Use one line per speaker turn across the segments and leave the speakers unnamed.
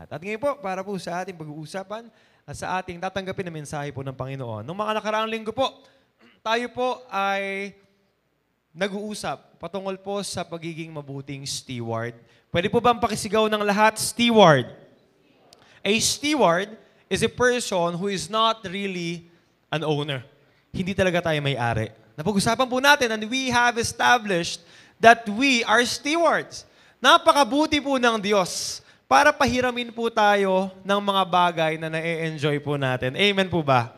lahat. At ngayon po, para po sa ating pag-uusapan at sa ating tatanggapin na mensahe po ng Panginoon. Noong mga nakaraang linggo po, tayo po ay nag-uusap patungkol po sa pagiging mabuting steward. Pwede po bang pakisigaw ng lahat? Steward. A steward is a person who is not really an owner. Hindi talaga tayo may-ari. Napag-usapan po natin and we have established that we are stewards. Napakabuti po ng Diyos para pahiramin po tayo ng mga bagay na na-enjoy po natin. Amen po ba?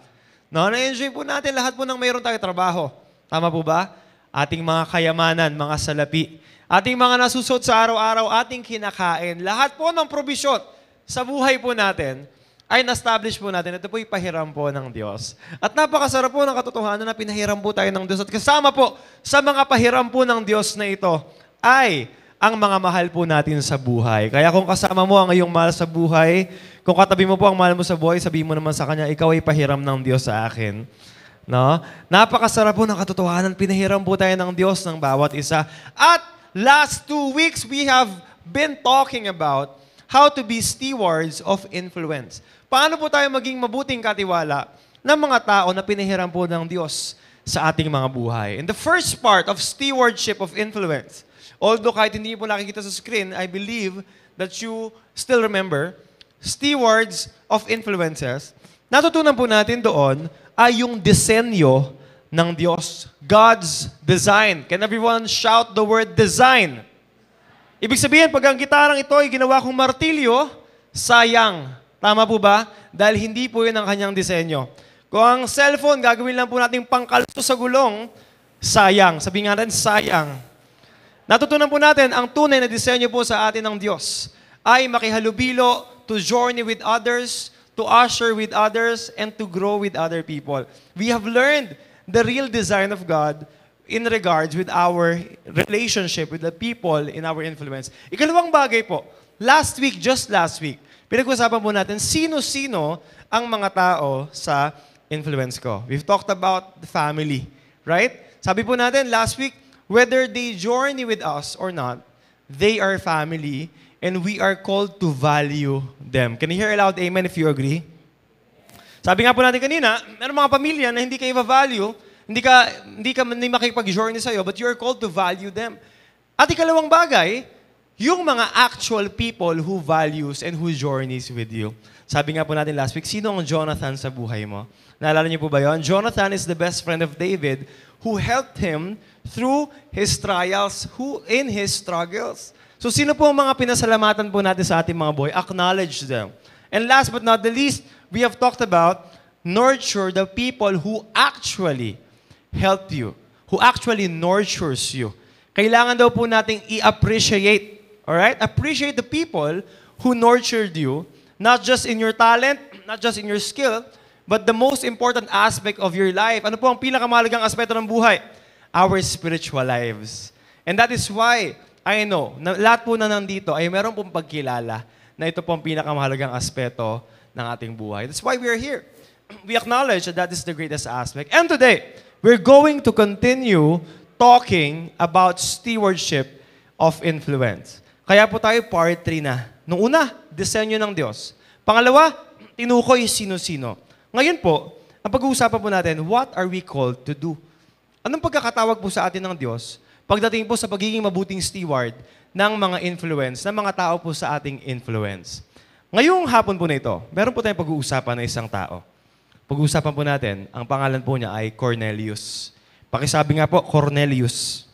No, na-enjoy po natin lahat po ng mayroon tayo trabaho. Tama po ba? Ating mga kayamanan, mga salapi. Ating mga nasusot sa araw-araw, ating kinakain. Lahat po ng probisyon sa buhay po natin ay na-establish po natin. Ito po ipahiram po ng Diyos. At napakasarap po ng katotohanan na pinahiram po tayo ng Diyos. At kasama po sa mga pahiram po ng Diyos na ito ay ang mga mahal po natin sa buhay. Kaya kung kasama mo ang iyong mahal sa buhay, kung katabi mo po ang mahal mo sa buhay, sabihin mo naman sa kanya, ikaw ay pahiram ng Diyos sa akin. No? Napakasarap po ng katotohanan. Pinahiram po tayo ng Diyos ng bawat isa. At last 2 weeks, we have been talking about how to be stewards of influence. Paano po tayo maging mabuting katiwala ng mga tao na pinahiram po ng Diyos sa ating mga buhay. And the first part of stewardship of influence, although kahit hindi po nakikita sa screen, I believe that you still remember, stewards of influences, natutunan po natin doon ay yung disenyo ng Diyos. God's design. Can everyone shout the word design? Ibig sabihin, pag ang gitarang ito ay ginawa kong martilyo, sayang. Tama po ba? Dahil hindi po yun ang kanyang disenyo. Kung ang cellphone, gagawin lang po natin pangkalso sa gulong, sayang. Sabi nga rin, sayang. Natutunan po natin, ang tunay na disenyo po sa atin ng Diyos ay makihalubilo, to journey with others, to usher with others, and to grow with other people. We have learned the real design of God in regards with our relationship with the people in our influence. Ikalawang bagay po, just last week, pinag-usapan po natin sino-sino ang mga tao sa influence ko. We've talked about the family, right? Sabi po natin last week, whether they journey with us or not, they are family and we are called to value them. Can you hear aloud amen if you agree? Sabi nga po natin kanina, meron mga pamilya na hindi kayo value, hindi makipag-journey sa'yo, but you are called to value them. At ikalawang bagay, yung mga actual people who values and who journeys with you. Sabi nga po natin last week, sino ang Jonathan sa buhay mo? Naalala niyo po ba yun? Jonathan is the best friend of David who helped him through his trials, who in his struggles. So sino po ang mga pinasalamatan po natin sa ating mga boy? Acknowledge them. And last but not the least, we have talked about nurture the people who actually help you, who actually nurtures you. Kailangan daw po nating i-appreciate, alright? Appreciate the people who nurtured you, not just in your talent, not just in your skill, but the most important aspect of your life. Ano po ang pinakamahalagang aspeto ng buhay? Our spiritual lives. And that is why I know na lahat po na nandito ay meron pong pagkilala na ito po ang pinakamahalagang aspeto ng ating buhay. That's why we are here. We acknowledge that that is the greatest aspect. And today, we're going to continue talking about stewardship of influence. Kaya po tayo part 3 na. Nung una, disenyo ng Diyos. Pangalawa, tinukoy sino-sino. Ngayon po, ang pag-uusapan po natin, what are we called to do? Anong pagkakatawag po sa atin ng Diyos pagdating po sa pagiging mabuting steward ng mga influence, ng mga tao po sa ating influence? Ngayong hapon po na ito, meron po tayong pag-uusapan na isang tao. Pag-uusapan po natin, ang pangalan po niya ay Cornelius. Pakisabi nga po, Cornelius.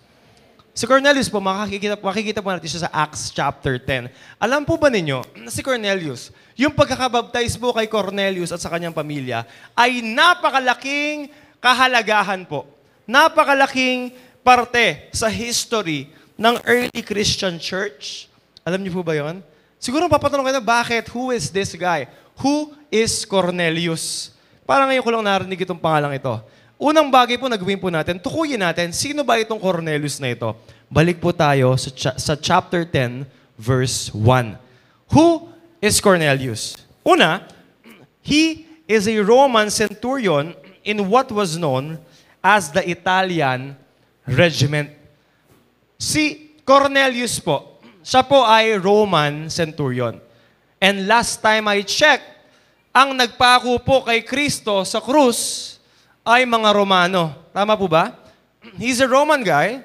Si Cornelius po, makikita po natin siya sa Acts chapter 10. Alam po ba ninyo na si Cornelius, yung pagkakabaptize po kay Cornelius at sa kanyang pamilya, ay napakalaking kahalagahan po. Napakalaking parte sa history ng early Christian church. Alam niyo po ba yon? Siguro papatanong kayo na, bakit? Who is this guy? Who is Cornelius? Parang ngayon ko lang narinig itong pangalang ito. Unang bagay po na gawin po natin, tukuyin natin, sino ba itong Cornelius na ito? Balik po tayo sa chapter 10, verse 1. Who is Cornelius? Una, he is a Roman centurion in what was known as the Italian regiment. Si Cornelius po, siya po ay Roman centurion. And last time I checked, ang nagpako po kay Kristo sa krus ay mga Romano. Tama po ba? He's a Roman guy.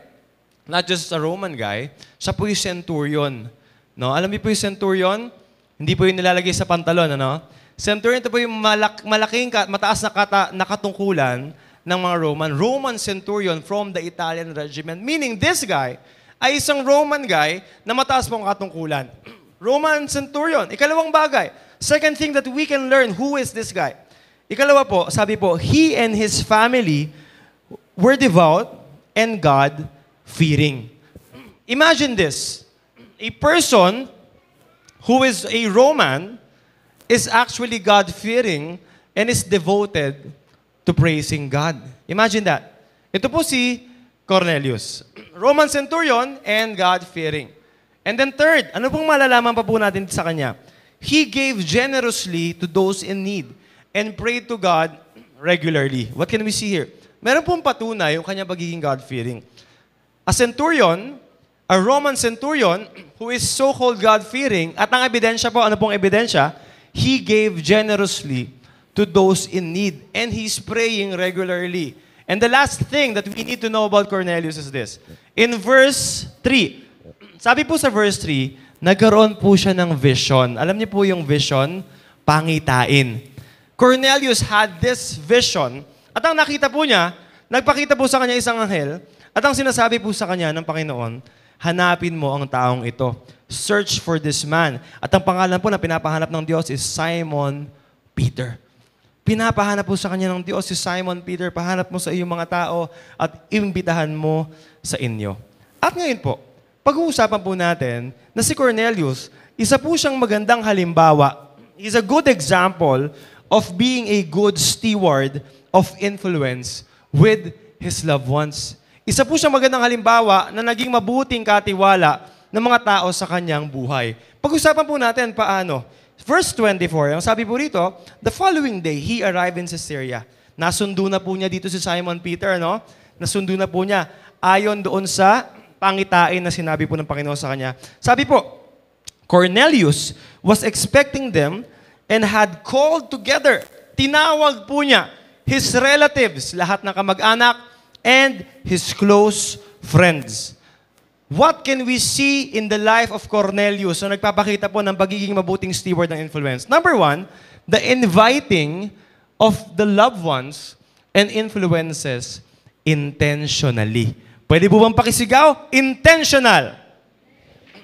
Not just a Roman guy. Siya po yung centurion. No? Alam niyo po yung centurion? Hindi po yung nilalagay sa pantalon. Ano? Centurion, ito po yung malaking, mataas na katungkulan ng mga Roman. Roman centurion from the Italian regiment. Meaning, this guy ay isang Roman guy na mataas pong katungkulan. Roman centurion. Ikalawang bagay. Second thing that we can learn, who is this guy? Ikalawa po, sabi po, he and his family were devout and God-fearing. Imagine this. A person who is a Roman is actually God-fearing and is devoted to praising God. Imagine that. Ito po si Cornelius. Roman centurion and God-fearing. And then third, ano pong malalaman pa po natin sa kanya? He gave generously to those in need and prayed to God regularly. What can we see here? Meron pong patunay yung kanya pagiging God-fearing. A centurion, a Roman centurion, who is so-called God-fearing, at ang ebidensya po, ano pong ebidensya? He gave generously to those in need, and he's praying regularly. And the last thing that we need to know about Cornelius is this. In verse 3, sabi po sa verse 3, nagkaroon po siya ng vision. Alam niyo po yung vision? Pangitain. Cornelius had this vision, at ang nakita po niya, nagpakita po sa kanya isang anghel, at ang sinasabi po sa kanya ng Panginoon, hanapin mo ang taong ito. Search for this man. At ang pangalan po na pinapahanap ng Diyos is Simon Peter. Pinapahanap po sa kanya ng Diyos si Simon Peter, pahanap mo sa iyong mga tao at imbitahan mo sa inyo. At ngayon po, pag-uusapan po natin na si Cornelius, isa po siyang magandang halimbawa. He's a good example of being a good steward of influence with his loved ones. Isa po siyang magandang halimbawa na naging mabuting katiwala ng mga tao sa kanyang buhay. Pag-usapan po natin paano. Verse 24, ang sabi po rito, the following day, he arrived in Caesarea. Nasundo na po niya dito si Simon Peter, no? Nasundo na po niya ayon doon sa pangitain na sinabi po ng Panginoon sa kanya. Sabi po, Cornelius was expecting them and had called together. Tinawag po niya his relatives, lahat ng kamag-anak, and his close friends. What can we see in the life of Cornelius na nagpapakita po ng pagiging mabuting steward ng influence? Number one, the inviting of the loved ones and influences intentionally. Pwede po bang pakisigaw? Intentional.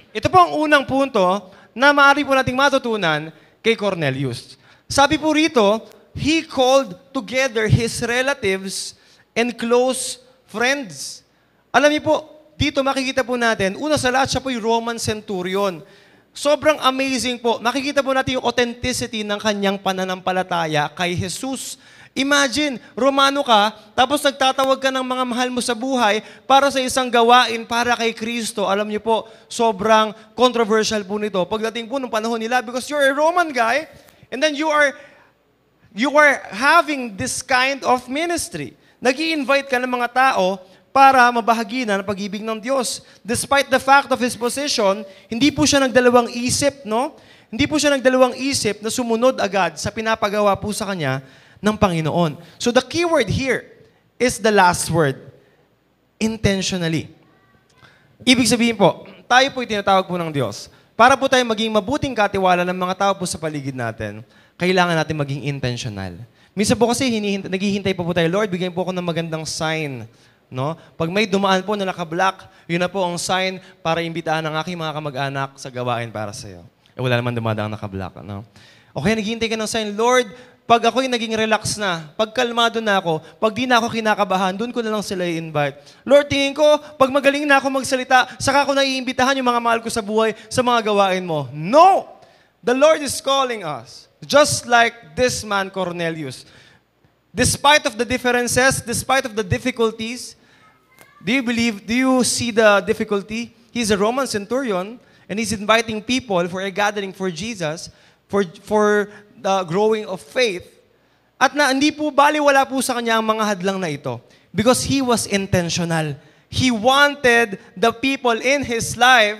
Ito po ang unang punto na maaari po nating matutunan kay Cornelius. Sabi po rito, he called together his relatives and close friends. Alam niyo po, dito makikita po natin, una sa lahat, siya po yung Roman centurion. Sobrang amazing po. Makikita po natin yung authenticity ng kanyang pananampalataya kay Jesus. Imagine, Romano ka, tapos nagtatawag ka ng mga mahal mo sa buhay para sa isang gawain para kay Kristo. Alam niyo po, sobrang controversial po nito. Pagdating po ng panahon nila, because you're a Roman guy, and then you are having this kind of ministry. Nag-i-invite ka ng mga tao para mabahagi na ng pag-ibig ng Diyos. Despite the fact of his position, hindi po siya nagdalawang isip, no? Hindi po siya nagdalawang isip na sumunod agad sa pinapagawa po sa kanya ng Panginoon. So the key word here is the last word, intentionally. Ibig sabihin po, tayo po tinatawag po ng Diyos. Para po tayo maging mabuting katiwala ng mga tao po sa paligid natin, kailangan natin maging intentional. Minsan po kasi naghihintay po tayo, Lord, bigyan po ako ng magandang sign. No? Pag may dumaan po na naka-black, yun na po ang sign para imbitahan ng aking mga kamag-anak sa gawain para sa iyo. Wala naman dumadaang naka-black. No? Okay, naghihintay ka ng sign, Lord, pag ako'y naging relax na, pag kalmado na ako, pag di na ako kinakabahan, doon ko na lang sila i-invite. Lord, tingin ko, pag magaling na ako magsalita, saka ko na iimbitahan yung mga mahal ko sa buhay sa mga gawain mo. No! The Lord is calling us. Just like this man, Cornelius. Despite of the differences, despite of the difficulties, do you see the difficulty? He's a Roman centurion, and he's inviting people for a gathering for Jesus, for the growing of faith. At hindi po baliwala po sa kanya ang mga hadlang na ito. Because he was intentional. He wanted the people in his life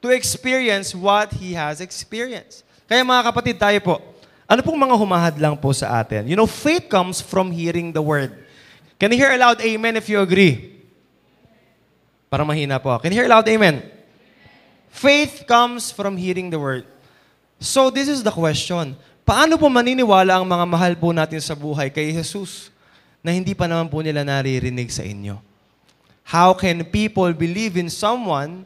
to experience what he has experienced. Kaya mga kapatid, tayo po, ano pong mga humahad lang po sa atin? You know, faith comes from hearing the word. Can you hear aloud amen if you agree? Para mahina po. Can you hear aloud amen? Faith comes from hearing the word. So this is the question. Paano po maniniwala ang mga mahal po natin sa buhay kay Jesus na hindi pa naman po nila naririnig sa inyo? How can people believe in someone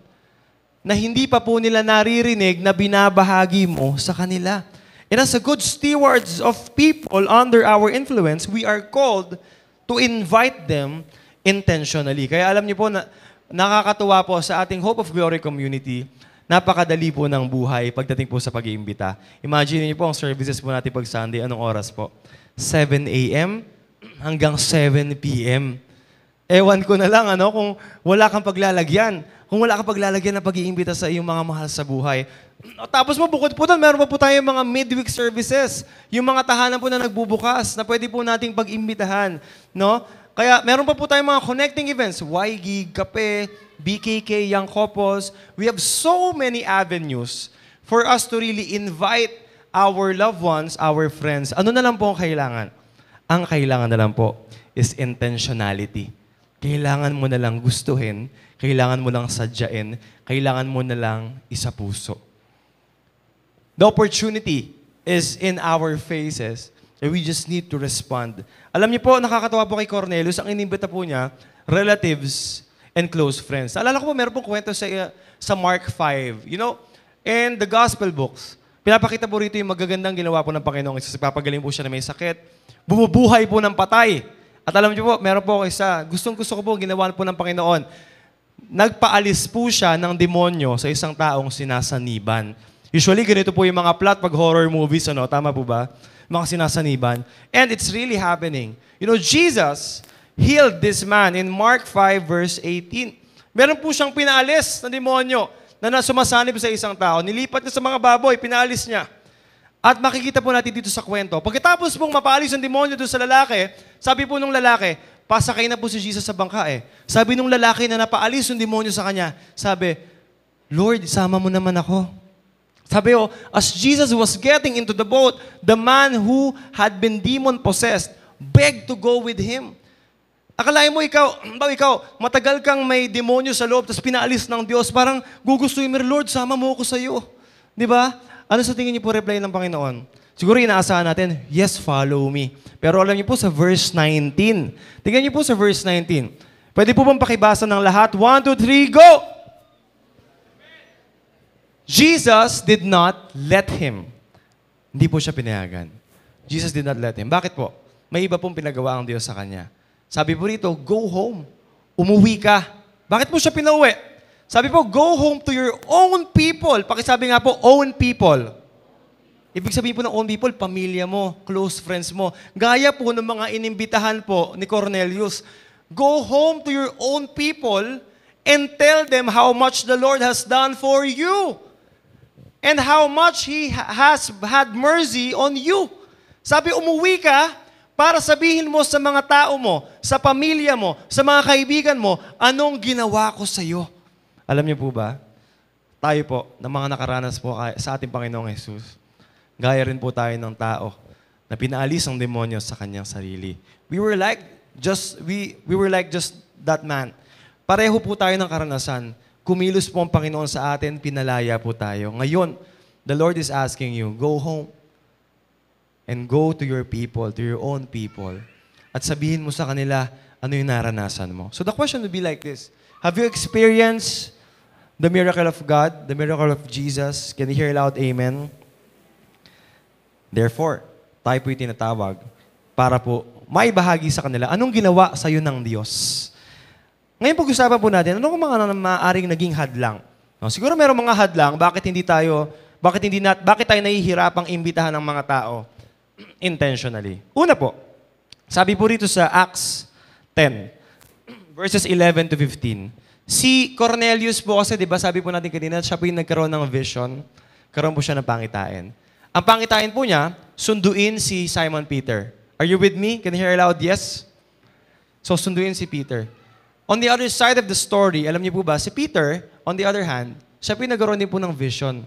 na hindi pa po nila naririnig na binabahagi mo sa kanila? And as a good stewards of people under our influence, we are called to invite them intentionally. Kaya alam niyo po na nakakatuwa po sa ating Hope of Glory community, napakadali po ng buhay pagdating po sa pag-iimbita. Imagine niyo po ang services po natin pag Sunday, anong oras po? 7 a.m. hanggang 7 p.m. Ewan ko na lang, kung wala kang paglalagyan. Kung wala kang paglalagyan na pag-iimbita sa iyong mga mahal sa buhay. Tapos mo, bukod po doon, meron pa po tayong mga midweek services. Yung mga tahanan po na nagbubukas na pwede po nating pag-imbitahan. No? Kaya meron pa po tayong mga connecting events. YGig, Kape, BKK, Young Couples. We have so many avenues for us to really invite our loved ones, our friends. Ano na lang po ang kailangan? Ang kailangan na lang po is intentionality. Kailangan mo na lang gustuhin, kailangan mo lang sadyain, kailangan mo na lang isapuso. The opportunity is in our faces and we just need to respond. Alam niyo po, nakakatawa po kay Cornelius, ang inimbita po niya, relatives and close friends. Alala ko po, meron pong kwento sa Mark 5. You know, in the gospel books, pinapakita po rito yung magagandang ginawa po ng Panginoong Isus. Papagaling po siya na may sakit. Bumubuhay po ng patay. At alam niyo po, meron po isa, gustong-gusto ko po, ginawa po ng Panginoon. Nagpaalis po siya ng demonyo sa isang taong sinasaniban. Usually, ganito po yung mga plot pag horror movies, tama po ba? Mga sinasaniban. And it's really happening. You know, Jesus healed this man in Mark 5 verse 18. Meron po siyang pinaalis na demonyo na sumasanib sa isang tao. Nilipat niya sa mga baboy, pinaalis niya. At makikita po natin dito sa kwento. Pagkatapos pong mapaalis ang demonyo doon sa lalaki, sabi po nung lalaki, pasakay na po si Jesus sa bangka eh. Sabi nung lalaki na napaalis yung demonyo sa kanya, sabi, Lord, sama mo naman ako. Sabi as Jesus was getting into the boat, the man who had been demon-possessed begged to go with him. Akalain mo ikaw, matagal kang may demonyo sa loob, tapos pinaalis ng Diyos, parang gugustuhin mo, Lord, sama mo ako sa iyo. Di ba? Ano sa tingin niyo po reply ng Panginoon? Siguro inaasahan natin, yes, follow me. Pero alam niyo po sa verse 19. Tingnan niyo po sa verse 19. Pwede po bang pakibasa ng lahat? 1, 2, 3, go! Jesus did not let him. Hindi po siya pinayagan. Jesus did not let him. Bakit po? May iba pong pinagawa ang Diyos sa kanya. Sabi po rito, go home. Umuwi ka. Bakit po siya pinauwi? Sabi po, go home to your own people. Pakisabi nga po, own people. Ibig sabihin po ng own people, pamilya mo, close friends mo. Gaya po ng mga inimbitahan po ni Cornelius. Go home to your own people and tell them how much the Lord has done for you. And how much He has had mercy on you. Sabi, umuwi ka para sabihin mo sa mga tao mo, sa pamilya mo, sa mga kaibigan mo, anong ginawa ko sa iyo. Alam niyo po ba, tayo po, ng mga nakaranas po sa ating Panginoong Jesus, gaya rin po tayo ng tao na pinaalis ang demonyo sa kanyang sarili. We were like just that man. Pareho po tayo ng karanasan. Kumilos po ang Panginoon sa atin, pinalaya po tayo. Ngayon, the Lord is asking you, go home and go to your people, to your own people, at sabihin mo sa kanila ano yung naranasan mo. So the question would be like this. Have you experienced the miracle of God, the miracle of Jesus? Can you hear loud, amen? Therefore, tayo po'y tinatawag para po maibahagi sa kanila anong ginawa sa iyo ng Diyos. Ngayon pag-usapan po natin, ano kung mga maaaring naging hadlang? No, siguro merong mga hadlang, bakit tayo nahihirapang imbitahan ng mga tao intentionally? Una po, sabi po rito sa Acts 10, verses 11 to 15. Si Cornelius po kasi, di ba sabi po natin kanina, siya po yung nagkaroon ng vision, karoon po siya ng pangitain. Ang pangitain po niya, sunduin si Simon Peter. Are you with me? Can you hear loud? Yes? So sunduin si Peter. On the other side of the story, alam niyo po ba, si Peter, on the other hand, siya po yung nagkaroon din po ng vision.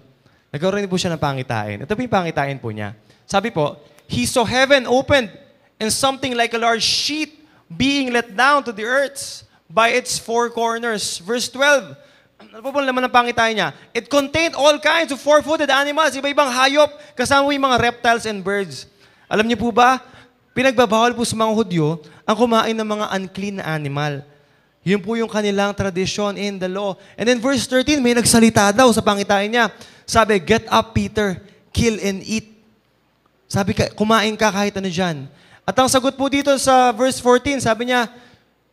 Nagkaroon po siya ng pangitain. Ito po yung pangitain po niya. Sabi po, he saw heaven opened and something like a large sheet being let down to the earth by its four corners. Verse 12, ano po naman ang pangitain niya? It contained all kinds of four-footed animals, iba-ibang hayop, kasama yung mga reptiles and birds. Alam niyo po ba, pinagbabawal po sa mga Hudyo ang kumain ng mga unclean na animal. Yun po yung kanilang tradisyon in the law. And then verse 13, may nagsalita daw sa pangitain niya. Sabi, get up, Peter, kill and eat. Sabi, kumain ka kahit ano dyan. At ang sagot po dito sa verse 14, sabi niya,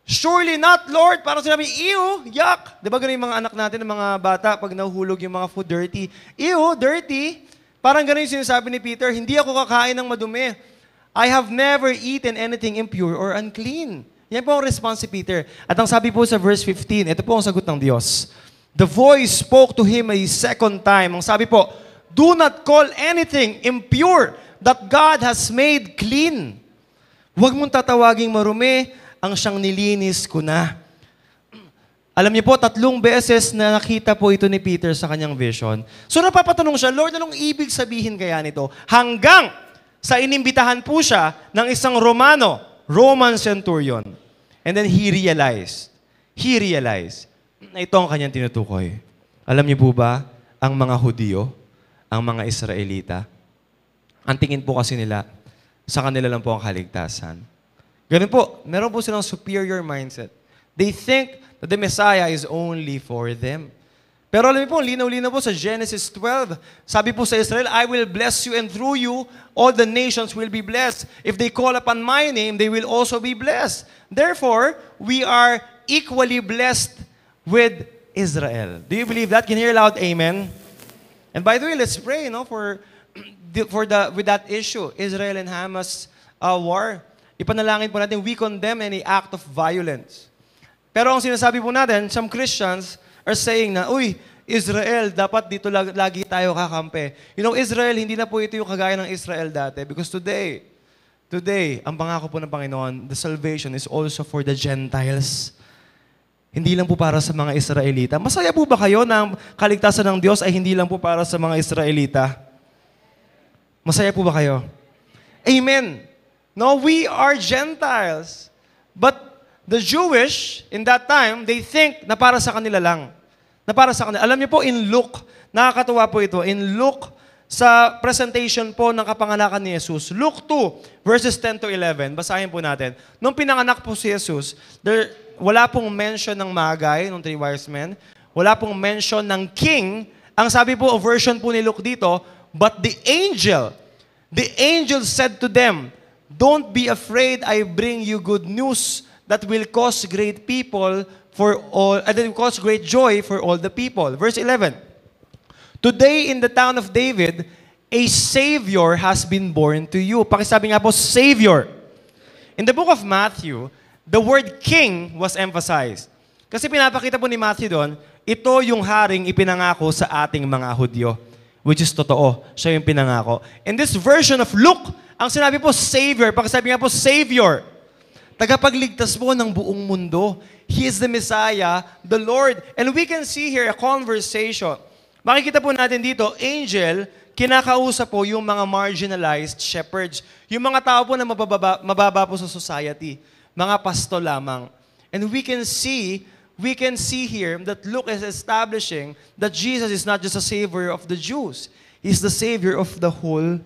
surely not, Lord. Parang sinabi, ew, yuck. Diba ganun yung mga anak natin, ng mga bata, pag nahuhulog yung mga food dirty. Ew, dirty. Parang ganun yung sinasabi ni Peter, hindi ako kakain ng madumi. I have never eaten anything impure or unclean. Yan po ang response si Peter. At ang sabi po sa verse 15, ito po ang sagot ng Diyos. The voice spoke to him a second time. Ang sabi po, do not call anything impure that God has made clean. Huwag mong tatawaging marumi ang siyang nilinis ko na. Alam niyo po, 3 beses na nakita po ito ni Peter sa kanyang vision. So napapatanong siya, Lord, anong ibig sabihin kaya nito? Hanggang sa inimbitahan po siya ng isang Roman centurion. And then he realized na ito ang kanyang tinutukoy. Alam niyo po ba, ang mga Hudyo, ang mga Israelita, ang tingin po kasi nila, sa kanila lang po ang kaligtasan. Ganun po, meron po silang superior mindset. They think that the Messiah is only for them. Pero alam niyo po, linaw-linaw po sa Genesis 12. Sabi po sa Israel, I will bless you and through you, all the nations will be blessed. If they call upon my name, they will also be blessed. Therefore, we are equally blessed with Israel. Do you believe that? Can you hear loud amen? And by the way, let's pray with that issue, Israel and Hamas war. Ipanalangin po natin, we condemn any act of violence. Pero ang sinasabi po natin, some Christians are saying na, uy, Israel, dapat dito lagi tayo kakampi. You know, Israel, hindi na po ito yung kagaya ng Israel dati. Because today, ang pangako po ng Panginoon, the salvation is also for the Gentiles. Hindi lang po para sa mga Israelita. Masaya po ba kayo na ang kaligtasan ng Diyos ay hindi lang po para sa mga Israelita? Masaya po ba kayo? Amen. No, we are Gentiles. But the Jewish, in that time, they think na para sa kanila lang. Na para sa kanila. Alam niyo po, in Luke, nakakatuwa po ito, in Luke, sa presentation po ng kapanganakan ni Jesus, Luke 2, verses 10 to 11, basahin po natin. Nung pinanganak po si Jesus, wala pong mention ng Magi, ng 3 wise men, wala pong mention ng king. Ang sabi po, version po ni Luke dito, but the angel said to them, don't be afraid, I bring you good news that will cause great joy for all the people. Verse 11. Today in the town of David, a Savior has been born to you. Pakisabi nga po, Savior. In the book of Matthew, the word king was emphasized. Kasi pinapakita po ni Matthew doon, ito yung haring ipinangako sa ating mga Hudyo. Which is totoo. Siya yung pinangako. In this version of Luke, ang sinabi po, Savior. Pakisabi nga po, Savior. Tagapagligtas po ng buong mundo. He is the Messiah, the Lord. And we can see here a conversation. Makikita po natin dito, angel, kinakausap po yung mga marginalized shepherds. Yung mga tao po na mababa po sa society. Mga pasto lamang. And we can see here that Luke is establishing that Jesus is not just a Savior of the Jews. He's the Savior of the whole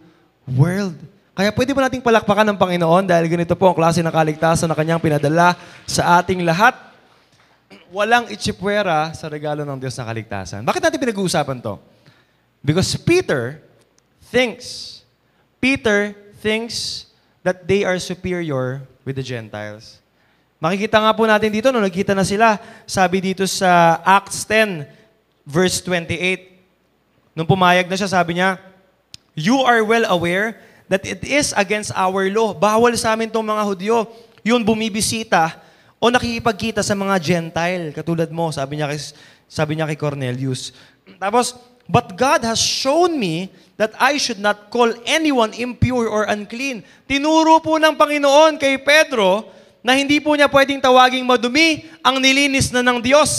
world. Kaya pwede ba nating palakpakan ng Panginoon dahil ganito po ang klase ng kaligtasan na Kanyang pinadala sa ating lahat. Walang itsipwera sa regalo ng Diyos na kaligtasan. Bakit natin pinag-uusapan to? Because Peter thinks that they are superior with the Gentiles. Makikita nga po natin dito, nung nagkita na sila, sabi dito sa Acts 10, verse 28, nung pumayag na siya, sabi niya, you are well aware that it is against our law. Bawal sa amin itong mga Hudyo. Yun bumibisita o nakikipagkita sa mga Gentile. Katulad mo, sabi niya kay Cornelius. Tapos, but God has shown me that I should not call anyone impure or unclean. Tinuro po ng Panginoon kay Pedro na hindi po niya pwedeng tawaging madumi ang nilinis na ng Diyos.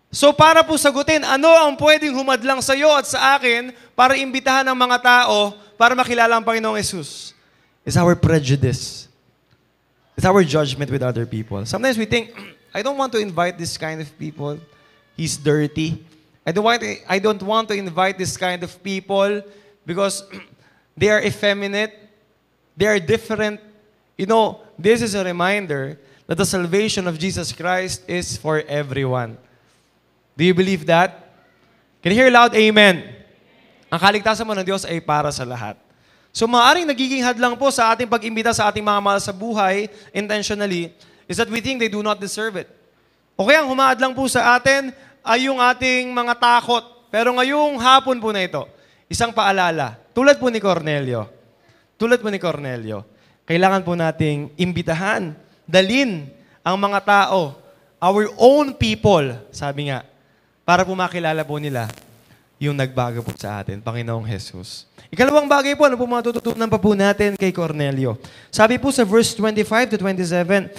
So para po sagutin, ano ang pwedeng humadlang sa iyo at sa akin para imbitahan ng mga tao para makilala ang Panginoong Jesus? It's our prejudice. It's our judgment with other people. Sometimes we think, I don't want to invite this kind of people. He's dirty. I don't want to invite this kind of people because they are effeminate. They are different. You know, this is a reminder that the salvation of Jesus Christ is for everyone. Do you believe that? Can you hear loud amen? Ang kaligtasan mo ng Diyos ay para sa lahat. So maaaring nagiging hadlang po sa ating pag-imbita sa ating mga mahal sa buhay, intentionally, is that we think they do not deserve it. O kaya ang humaadlang po sa atin ay yung ating mga takot. Pero ngayong hapon po na ito, isang paalala, tulad po ni Cornelio, kailangan po nating imbitahan, dalin ang mga tao, our own people, sabi nga, para po makilala po nila yung nagbago po sa atin, Panginoong Jesus. Ikalawang bagay po, ano po matututunan pa po natin kay Cornelio? Sabi po sa verse 25 to 27,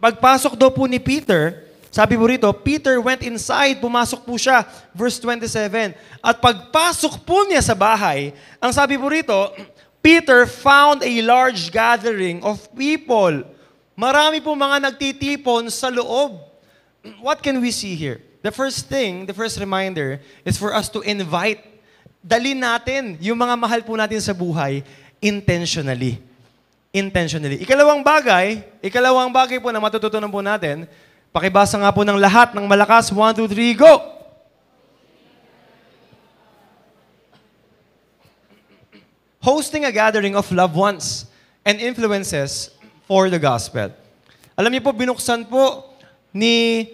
pagpasok daw po ni Peter, sabi po rito, Peter went inside, pumasok po siya, verse 27. At pagpasok po niya sa bahay, ang sabi po rito, Peter found a large gathering of people. Marami po mga nagtitipon sa loob. What can we see here? The first reminder is for us to invite. Dalin natin yung mga mahal po natin sa buhay intentionally. Ikalawang bagay po na matututunan po natin, pakibasa nga po ng lahat ng malakas. 1, 2, 3, go! Hosting a gathering of loved ones and influences for the gospel. Alam niyo po, binuksan po ni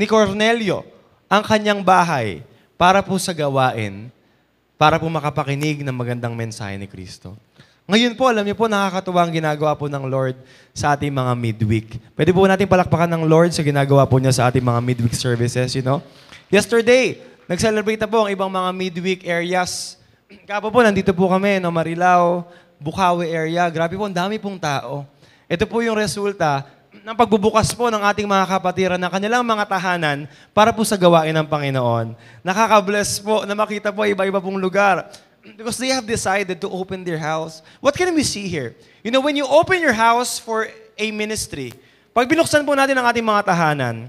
Cornelio ang kanyang bahay para po sa gawain, para po makapakinig ng magandang mensahe ni Kristo. Ngayon po, alam niyo po, nakakatuwa ang ginagawa po ng Lord sa ating mga midweek. Pwede po natin palakpakan ng Lord sa ginagawa po niya sa ating mga midweek services, you know? Yesterday, nag-celebrate na po ang ibang mga midweek areas. Kapo po, nandito po kami, no, Marilao, Bukawi area. Grabe po, ang dami pong tao. Ito po yung resulta ng pagbubukas po ng ating mga kapatiran ng kanilang mga tahanan para po sa gawain ng Panginoon. Nakaka-bless po na makita po iba-iba pong lugar because they have decided to open their house. What can we see here? You know, when you open your house for a ministry, pag binuksan po natin ang ating mga tahanan,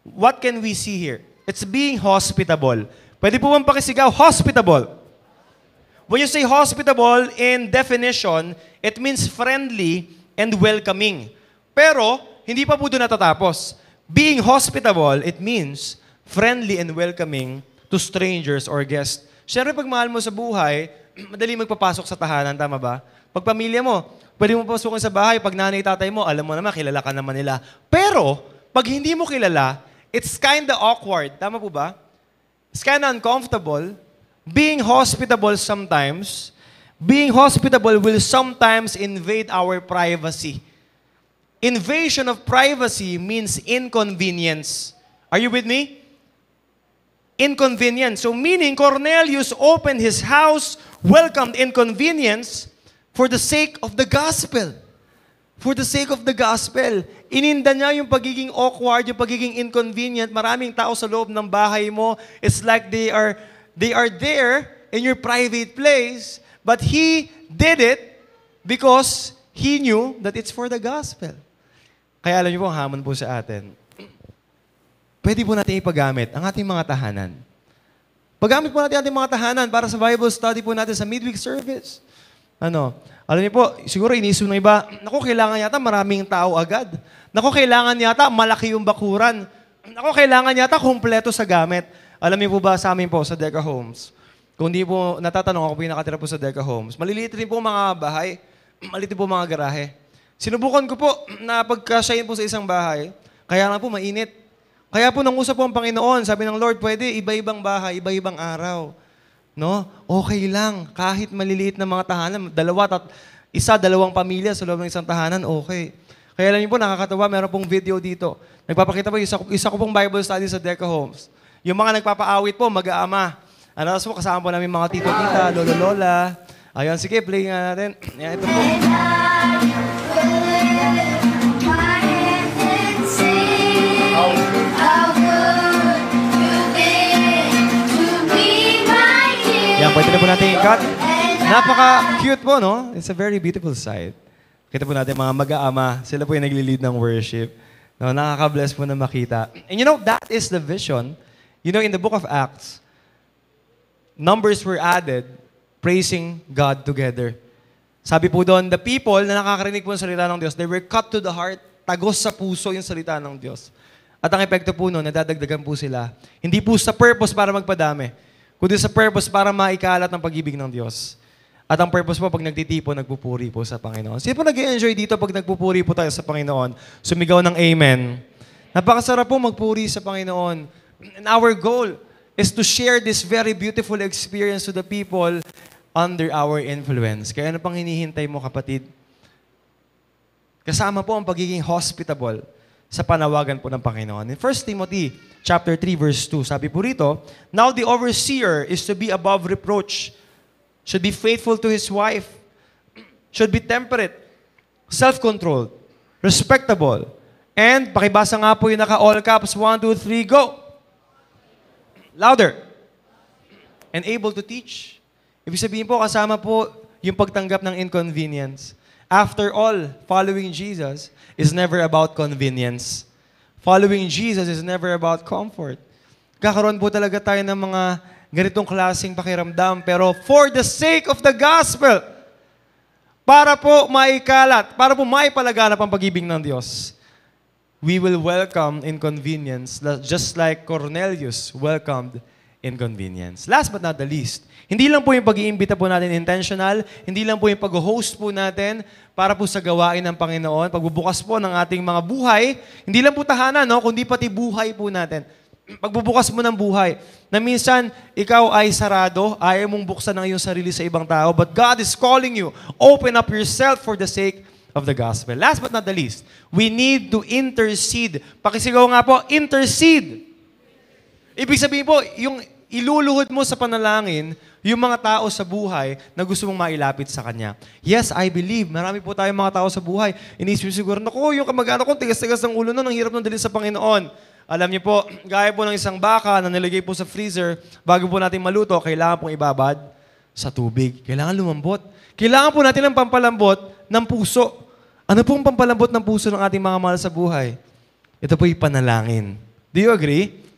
what can we see here? It's being hospitable. Pwede po bang pakisigaw? Hospitable. When you say hospitable, in definition, it means friendly and welcoming. Pero, hindi pa po doon natatapos. Being hospitable, it means friendly and welcoming to strangers or guests. Siyempre, pag mahal mo sa buhay, madali magpapasok sa tahanan, tama ba? Pag pamilya mo, pwede mo pasukin sa bahay. Pag nanay, tatay mo, alam mo naman, kilala ka naman nila. Pero, pag hindi mo kilala, it's kinda awkward. Tama po ba? It's kinda uncomfortable. Being hospitable will sometimes invade our privacy. Invasion of privacy means inconvenience. Are you with me? Inconvenience. So meaning Cornelius opened his house, welcomed inconvenience for the sake of the gospel. For the sake of the gospel. Ininda niya yung pagiging awkward, yung pagiging inconvenient. Maraming tao sa loob ng bahay mo. It's like they are there in your private place, but he did it because he knew that it's for the gospel. Kaya alam niyo po, ang hamon po sa atin, pwede po natin ipagamit ang ating mga tahanan. Paggamit po natin ang ating mga tahanan para sa Bible study po natin sa midweek service. Alam niyo po, siguro iniisip ng iba, naku, kailangan yata maraming tao agad. Naku, kailangan yata malaki yung bakuran. Naku, kailangan yata kumpleto sa gamit. Alam niyo po ba sa amin po, sa Deca Homes, kung di po natatanong, ako po yung nakatira po sa Deca Homes, maliliit rin po mga bahay, maliliit po mga garahe. Sinubukan ko po na pagkasyahin po sa isang bahay, kaya nga po mainit. Kaya po nangusap po ang Panginoon, sabi ng Lord, pwede iba-ibang bahay, iba-ibang araw. No? Okay lang, kahit maliliit na mga tahanan, dalawang pamilya sa loob ng isang tahanan, okay. Kaya alam niyo po, nakakatawa, meron pong video dito. Nagpapakita po, isa ko pong Bible study sa Deca Homes. Yung mga nagpapaawit po, mag-aama. Ano po, kasama po namin mga tito-tita, lolo-lola. Ayun, sige, play nga natin. Yan, ito po.
How good
Pwede na po natin i-cut. Napaka-cute po, no? It's a very beautiful sight. Kita po natin mga mag-aama, sila po yung nagli-lead ng worship. No, nakaka-bless po na makita. And you know, that is the vision. You know, in the book of Acts, numbers were added, praising God together. Sabi po doon, the people na nakakarinig po ng salita ng Diyos, they were cut to the heart, tagos sa puso yung salita ng Diyos. At ang epekto po noon, nadadagdagan po sila. Hindi po sa purpose para magpadami, kundi sa purpose para maikalat ang pag-ibig ng Diyos. At ang purpose po, pag nagtitipon, nagpupuri po sa Panginoon. Sino po nag-enjoy dito pag nagpupuri po tayo sa Panginoon? Sumigaw ng Amen. Napakasarap po magpuri sa Panginoon. And our goal is to share this very beautiful experience to the people under our influence. Kaya ano pang hinihintay mo, kapatid? Kasama po ang pagiging hospitable sa panawagan po ng Panginoon. In 1 Timothy chapter 3, verse 2, sabi po rito, now the overseer is to be above reproach, should be faithful to his wife, should be temperate, self-controlled, respectable, and pakibasa nga po yung naka-all caps, 1, 2, 3, go! Louder! And able to teach. Ibig sabihin po, kasama po yung pagtanggap ng inconvenience. After all, following Jesus is never about convenience. Following Jesus is never about comfort. Kakaroon po talaga tayo ng mga ganitong klaseng pakiramdam, pero for the sake of the gospel, para po maikalat, para po maipalaganap ang pag-ibig ng Diyos, we will welcome inconvenience just like Cornelius welcomed inconvenience. Last but not the least, hindi lang po yung pag-iimbita po natin intentional, hindi lang po yung pag-host po natin para po sa gawain ng Panginoon, pagbubukas po ng ating mga buhay, hindi lang po tahanan, no, kundi pati buhay po natin. Pagbubukas mo ng buhay, na minsan ikaw ay sarado, ayaw mong buksan ang iyong sarili sa ibang tao, but God is calling you, open up yourself for the sake of the gospel. Last but not the least, we need to intercede. Pakisigaw nga po, intercede. Ibig sabihin po, yung iluluhod mo sa panalangin, yung mga tao sa buhay na gusto mong mailapit sa Kanya. Yes, I believe. Marami po tayong mga tao sa buhay. Inisip siguro, naku, yung kamag-anak ko, tigas-tigas ng ulo nun, ang hirap nang dalhin sa Panginoon. Alam niyo po, gaya po ng isang baka na nilagay po sa freezer, bago po natin maluto, kailangan pong ibabad sa tubig. Kailangan lumambot. Kailangan po natin ng pampalambot ng puso. Ano pong pampalambot ng puso ng ating mga mahal sa buhay? Ito po yung panalangin. Do you agree?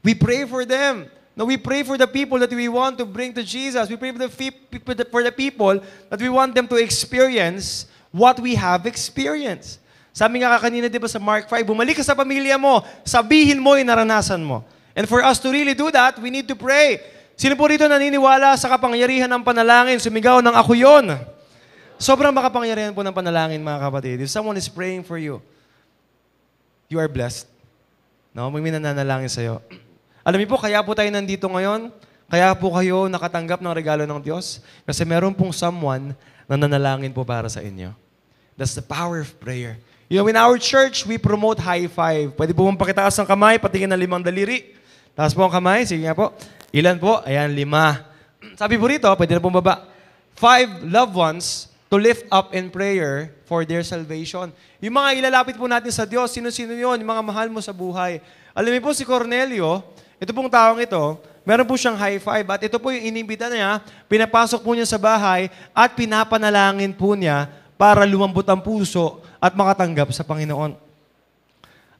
We pray for them. No, we pray for the people that we want to bring to Jesus. We pray for the people that we want them to experience what we have experienced. Sabi nga kanina, di ba sa Mark 5, bumalik ka sa pamilya mo, sabihin mo yung naranasan mo. And for us to really do that, we need to pray. Sino po rito naniniwala sa kapangyarihan ng panalangin? Sumigaw ng ako yun. Sobrang makapangyarihan po ng panalangin, mga kapatid. If someone is praying for you, you are blessed. No? May nananalangin sa'yo. Alam niyo po, kaya po tayo nandito ngayon, kaya po kayo nakatanggap ng regalo ng Diyos, kasi meron pong someone na nanalangin po para sa inyo. That's the power of prayer. You know, in our church, we promote high five. Pwede po mong pakitaas ang kamay, patingin ng 5 daliri. Taas po ang kamay, sige nga po. Ilan po? Ayan, 5. Sabi po rito, pwede na pong baba. 5 loved ones to lift up in prayer for their salvation. Yung mga ilalapit po natin sa Diyos, sino-sino yun? Yung mga mahal mo sa buhay. Alam niyo po si Cornelio, ito pong taong ito, meron po siyang high five at ito po yung inimbita niya, pinapasok po niya sa bahay at pinapanalangin po niya para lumambot ang puso at makatanggap sa Panginoon.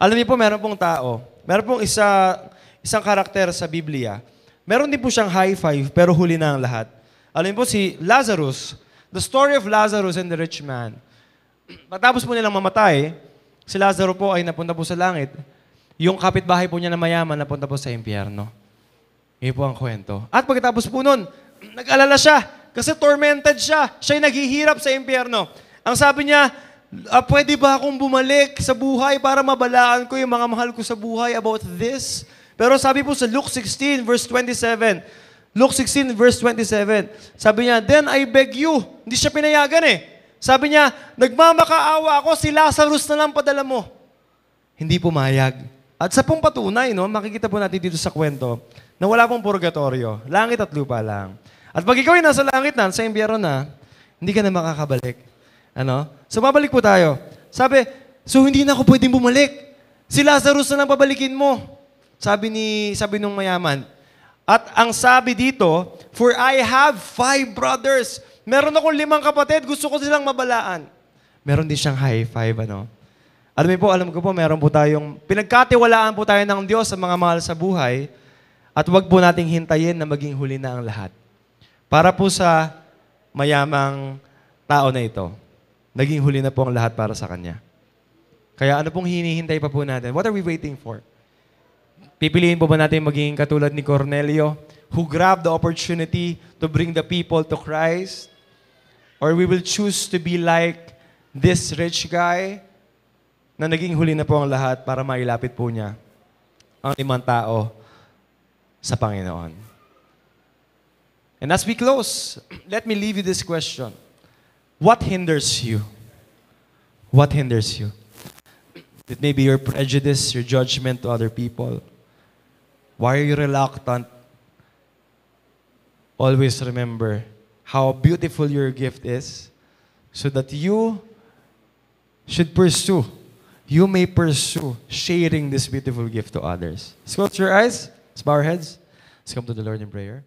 Alam niyo po, meron pong tao, meron pong isang karakter sa Biblia. Meron din po siyang high five, pero huli na ang lahat. Alam niyo po, si Lazarus, the story of Lazarus and the rich man. Matapos po nilang mamatay, si Lazarus po ay napunta po sa langit. Yung kapitbahay po niya na mayaman, napunta po sa impyerno. Iyon po ang kwento. At pagkatapos po nun, nag-alala siya kasi tormented siya. Siya'y naghihirap sa impyerno. Ang sabi niya, pwede ba akong bumalik sa buhay para mabalaan ko yung mga mahal ko sa buhay about this? Pero sabi po sa Luke 16, verse 27, Luke 16, verse 27, sabi niya, then I beg you. Hindi siya pinayagan eh. Sabi niya, nagmamakaawa ako, si Lazarus na lang padala mo. Hindi pumayag. At sa pong patunay, no, makikita po natin dito sa kwento, na wala pong purgatorio. Langit at lupa lang. At pag ikaw ay nasa langit na, sa impyerno na, hindi ka na makakabalik. Ano? So, babalik po tayo. Sabi, so hindi na ako pwedeng bumalik. Si Lazarus na lang pabalikin mo. Sabi nung mayaman, At ang sabi dito, for I have 5 brothers. Meron akong 5 kapatid, gusto ko silang mabalaan. Meron din siyang high five, ano? Alam ko po, meron po tayong, pinagkatiwalaan po tayo ng Diyos sa mga mahal sa buhay, at wag po nating hintayin na maging huli na ang lahat. Para po sa mayamang tao na ito, naging huli na po ang lahat para sa kanya. Kaya ano pong hinihintay pa po natin? What are we waiting for? Pipiliin po ba natin maging katulad ni Cornelio, who grabbed the opportunity to bring the people to Christ? Or we will choose to be like this rich guy na naging huli na po ang lahat para mailapit po niya ang 5 tao sa Panginoon. And as we close, let me leave you this question. What hinders you? What hinders you? It may be your prejudice, your judgment to other people. Why are you reluctant? Always remember how beautiful your gift is so that you may pursue sharing this beautiful gift to others. Let's close your eyes. Let's bow our heads. Let's come to the Lord in prayer.